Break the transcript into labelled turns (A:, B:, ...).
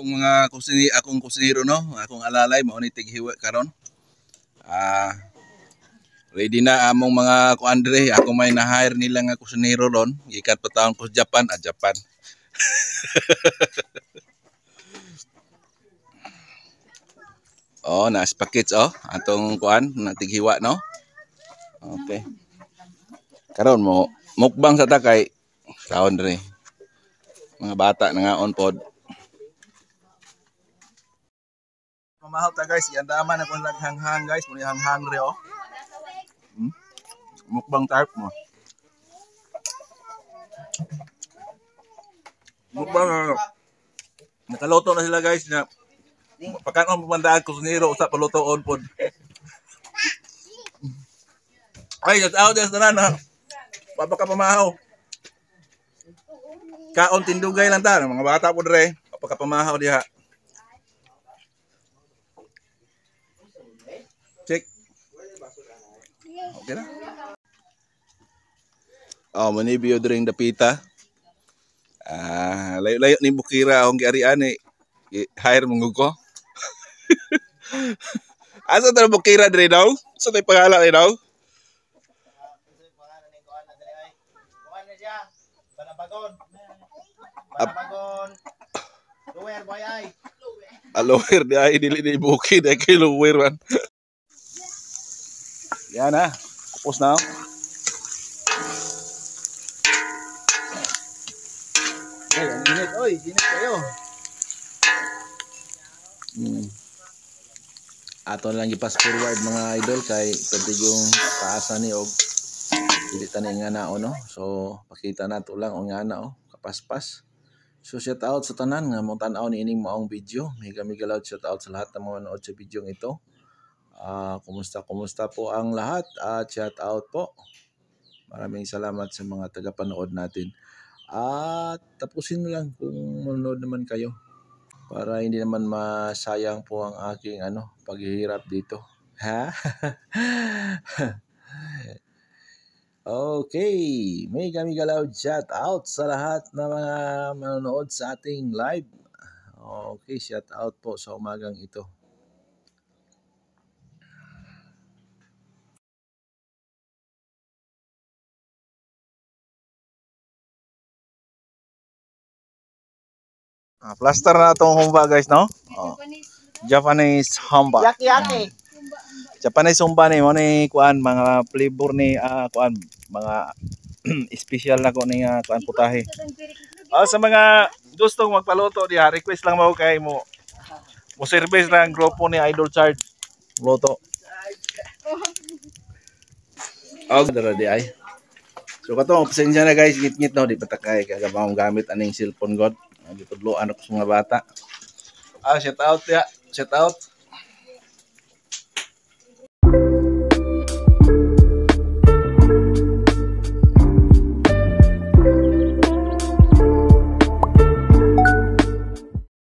A: akong akong kusinero no, akong alalay mao ni tighiwa karon. Ready na among mga kuandre, ako may na-hire nila nga kusinero ron, gikan pa taon ko sa Japan, Japan. Oh, nas package atong kuan na tighiwa no. Okay. Karon mo mukbang sa takay kaon dre. Mga bata na nga on pod. Mamahaw ta guys, yandaman ako naghanghang guys, muna hanghang re Mukbang type mo. Mukbang nakaloto na sila guys na pagkaon pumandaan ko suniro usa paluto on pod. Ay, just out des na na. Papaka pamahaw. Kaon tindugay lang ta mga bata pod re, papaka pamahaw diha. Check. Okay na. Manibyo during dapita. Layo-layo ni Bukira akong giarian hire mong ko. Asa ta Bukira dire daw? Sa tay pangala ni daw? Banabagon. Lower boy ay. Lower di ay dili ni Bukid ay kay lower man. Yan na. Tapos na. Ginit, oy, ginit kayo. Ato lang i-pass forward mga idol kay pwede yung paasan ni og dilitan ni nga na no. So pakita nato lang og nga na kapaspas. So shout out sa tanan nga mo tan-aw ni ining maong video. Mega loud shout out sa lahat ng mga nanood sa video ito. Kumusta po ang lahat at shout out po. Maraming salamat sa mga tagapanood natin. At tapusin lang kung manonood naman kayo para hindi naman masayang po ang aking paghihirap dito. Ha? Okay, mega loud shout out sa lahat na mga manonood sa ating live. Okay, shout out po sa umagang ito. Plaster na itong humba guys, no? Japanese humba.
B: Yaki.
A: Japanese humba ni mo ni kuan mga flavor ni kuan mga special na ko ni kuan putahe. Sa mga gustong magpaluto diha, request lang mo kay mo service lang grupo ni Idol Chart luto. Dara di ay. So kato pasensya na guys, ngit-ngit no di patakay kay gabang gamit aning cellphone god. Gitudloan ako sa mga bata. Shout out ya. Shout out.